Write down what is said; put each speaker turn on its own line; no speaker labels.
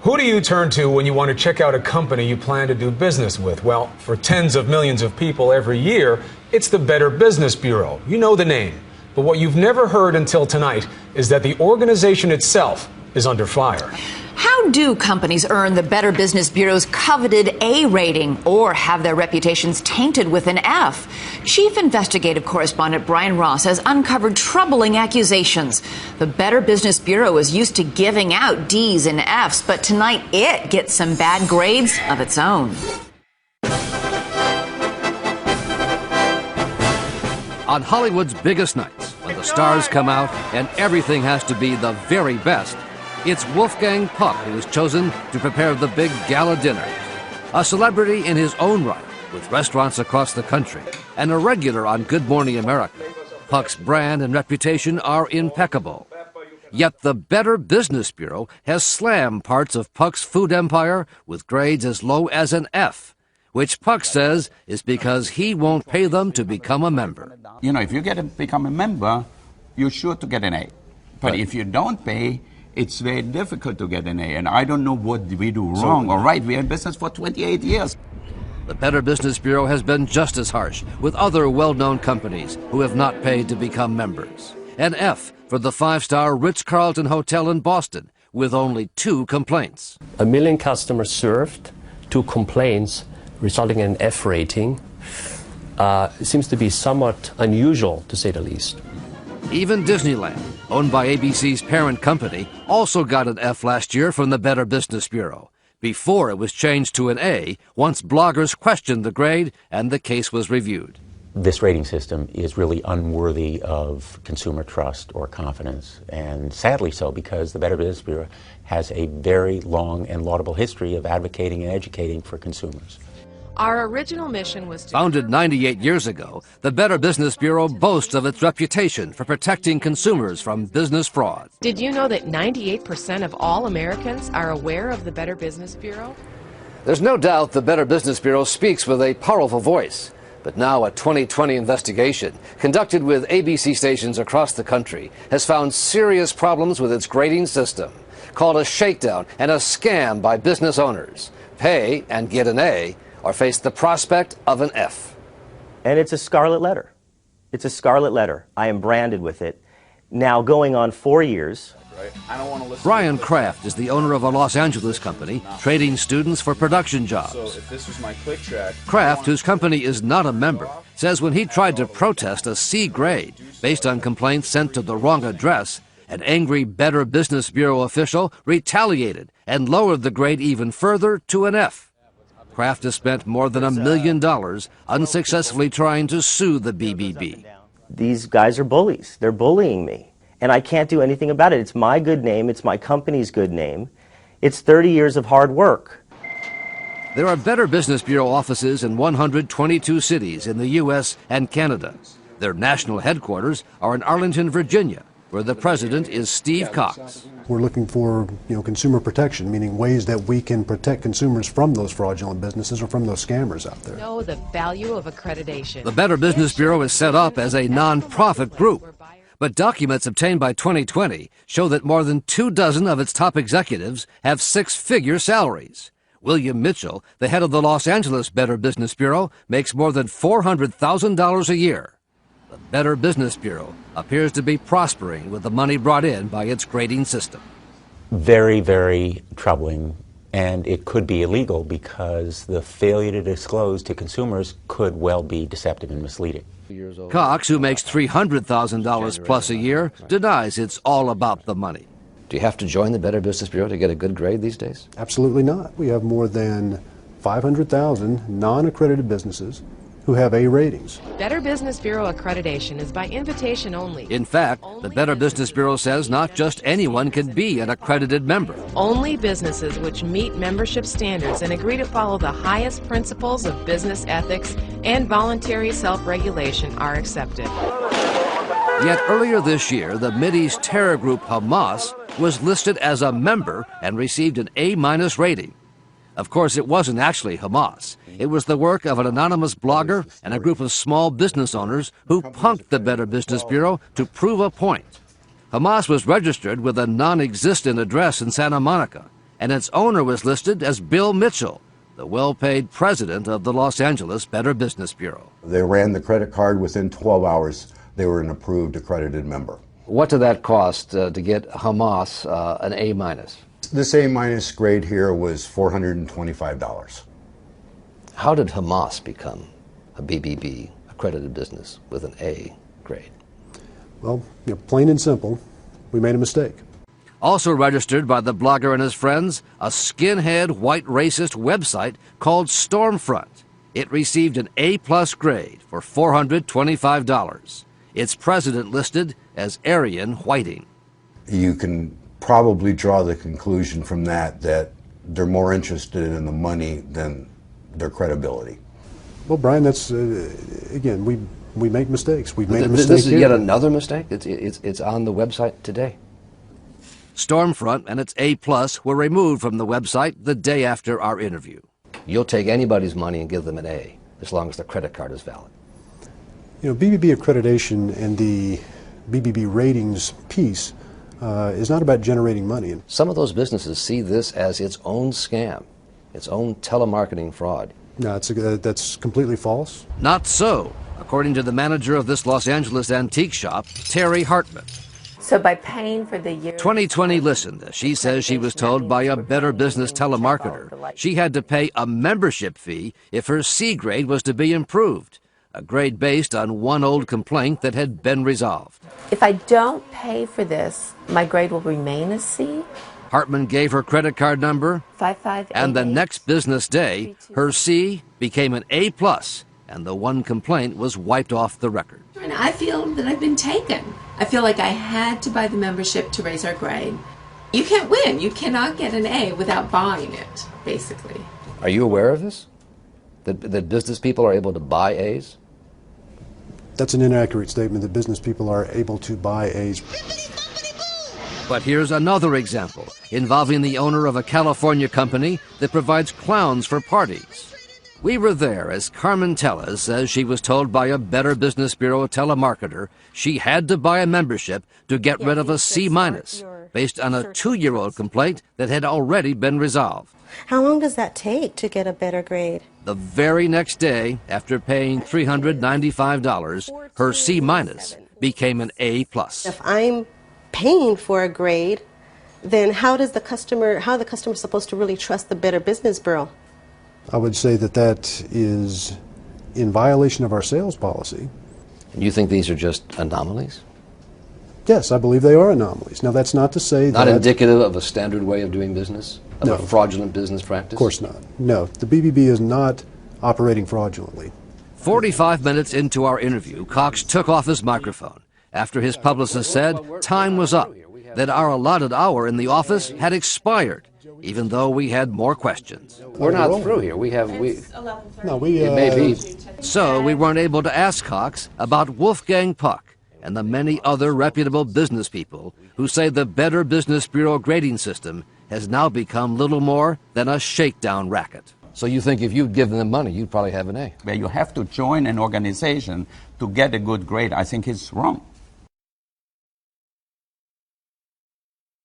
Who do you turn to when you want to check out a company you plan to do business with? Well, for tens of millions of people every year, it's the Better Business Bureau. You know the name. But what you've never heard until tonight is that the organization itself is under fire.
How do companies earn the Better Business Bureau's coveted A rating or have their reputations tainted with an F? Chief investigative correspondent Brian Ross has uncovered troubling accusations. The Better Business Bureau is used to giving out D's and F's, but tonight it gets some bad grades of its own.
On Hollywood's biggest nights, when the stars come out and everything has to be the very best, it's Wolfgang Puck who is chosen to prepare the big gala dinner. A celebrity in his own right, with restaurants across the country, and a regular on Good Morning America. Puck's brand and reputation are impeccable. Yet the Better Business Bureau has slammed parts of Puck's food empire with grades as low as an F, which Puck says is because he won't pay them to become a member.
You know, if you become a member, you're sure to get an A. But if you don't pay, it's very difficult to get an A, and I don't know what we do wrong or right. We're in business for 28 years.
The Better Business Bureau has been just as harsh with other well-known companies who have not paid to become members. An F for the five-star Ritz-Carlton Hotel in Boston, with only 2 complaints.
1 million customers served, 2 complaints, resulting in an F rating. It seems to be somewhat unusual, to say the least.
Even Disneyland, owned by ABC's parent company, also got an F last year from the Better Business Bureau, before it was changed to an A once bloggers questioned the grade and the case was reviewed.
This rating system is really unworthy of consumer trust or confidence, and sadly so, because the Better Business Bureau has a very long and laudable history of advocating and educating for consumers.
Our original mission was to...
Founded 98 years ago, the Better Business Bureau boasts of its reputation for protecting consumers from business fraud.
Did you know that 98% of all Americans are aware of the Better Business Bureau?
There's no doubt the Better Business Bureau speaks with a powerful voice. But now a 2020 investigation conducted with ABC stations across the country has found serious problems with its grading system, called a shakedown and a scam by business owners. Pay and get an A, or face the prospect of an F.
And it's a scarlet letter. It's a scarlet letter. I am branded with it. Now going on 4 years.
Brian Kraft is the owner of a Los Angeles company trading students for production jobs.
So if this was my click track,
Kraft, whose company is not a member, says when he tried to protest a C grade based on complaints sent to the wrong address, an angry Better Business Bureau official retaliated and lowered the grade even further to an F. Kraft has spent more than $1 million unsuccessfully trying to sue the BBB.
These guys are bullies. They're bullying me. And I can't do anything about it. It's my good name. It's my company's good name. It's 30 years of hard work.
There are Better Business Bureau offices in 122 cities in the U.S. and Canada. Their national headquarters are in Arlington, Virginia, where the president is Steve Cox.
We're looking for, consumer protection, meaning ways that we can protect consumers from those fraudulent businesses or from those scammers out there.
Know the value of accreditation.
The Better Business Bureau is set up as a non-profit group, but documents obtained by 2020 show that more than 24 of its top executives have 6-figure salaries. William Mitchell, the head of the Los Angeles Better Business Bureau, makes more than $400,000 a year. The Better Business Bureau appears to be prospering with the money brought in by its grading system.
Very, very troubling, and it could be illegal because the failure to disclose to consumers could well be deceptive and misleading.
Cox, who makes $300,000 plus a year, denies it's all about the money. Do you have to join the Better Business Bureau to get a good grade these days?
Absolutely not. We have more than 500,000 non-accredited businesses who have A ratings.
Better Business Bureau accreditation is by invitation only.
In fact, the Better Business Bureau says not just anyone can be an accredited member.
Only businesses which meet membership standards and agree to follow the highest principles of business ethics and voluntary self-regulation are accepted.
Yet earlier this year, the Mideast terror group Hamas was listed as a member and received an A- rating. Of course, it wasn't actually Hamas. It was the work of an anonymous blogger and a group of small business owners who punked the Better Business Bureau to prove a point. Hamas was registered with a non-existent address in Santa Monica and its owner was listed as Bill Mitchell, the well-paid president of the Los Angeles Better Business Bureau.
They ran the credit card. Within 12 hours, they were an approved accredited member.
What did that cost to get Hamas an A-?
This A- grade here was $425.
How did Hamas become a BBB accredited business with an A grade?
Well, plain and simple, we made a mistake.
Also registered by the blogger and his friends, a skinhead white racist website called Stormfront. It received an A+ grade for $425. Its president listed as Arian Whiting.
You can probably draw the conclusion from that they're more interested in the money than their credibility.
Well, Brian, that's, again, we make mistakes. We've made a mistake
This is
here.
yet another mistake? It's on the website today. Stormfront and its A+ were removed from the website the day after our interview. You'll take anybody's money and give them an A, as long as the credit card is valid.
BBB accreditation and the BBB ratings piece is not about generating money.
Some of those businesses see this as its own scam, its own telemarketing fraud.
No, that's completely false.
Not so, according to the manager of this Los Angeles antique shop, Terry Hartman.
So by paying for the year...
2020 listened. She says she was told by a Better Business telemarketer she had to pay a membership fee if her C grade was to be improved, a grade based on one old complaint that had been resolved.
If I don't pay for this, my grade will remain a C?
Hartman gave her credit card number,
5588.
and the next business day, her C became an A+, and the one complaint was wiped off the record.
And I feel that I've been taken. I feel like I had to buy the membership to raise our grade. You can't win. You cannot get an A without buying it, basically.
Are you aware of this? That business people are able to buy A's?
That's an inaccurate statement that business people are able to buy A's.
But here's another example involving the owner of a California company that provides clowns for parties. We were there as Carmen Tellez says she was told by a Better Business Bureau telemarketer she had to buy a membership to get rid of a C- based on a 2-year-old complaint that had already been resolved.
How long does that take to get a better grade?
The very next day, after paying $395, her C- became an A+.
If I'm paying for a grade, then how are the customer supposed to really trust the Better Business Bureau?
I would say that is in violation of our sales policy.
And you think these are just anomalies?
Yes, I believe they are anomalies. Now, that's not to say
Not
that...
indicative of a standard way of doing business? Of
No.
a fraudulent business practice?
Of course not. No, the BBB is not operating fraudulently.
45 minutes into our interview, Cox took off his microphone after his publicist said time was up, that our allotted hour in the office had expired, even though we had more questions. We're not through here. It may be. So we weren't able to ask Cox about Wolfgang Puck and the many other reputable business people who say the Better Business Bureau grading system has now become little more than a shakedown racket. So you think if you'd given them money, you'd probably have an A?
Where you have to join an organization to get a good grade, I think is wrong.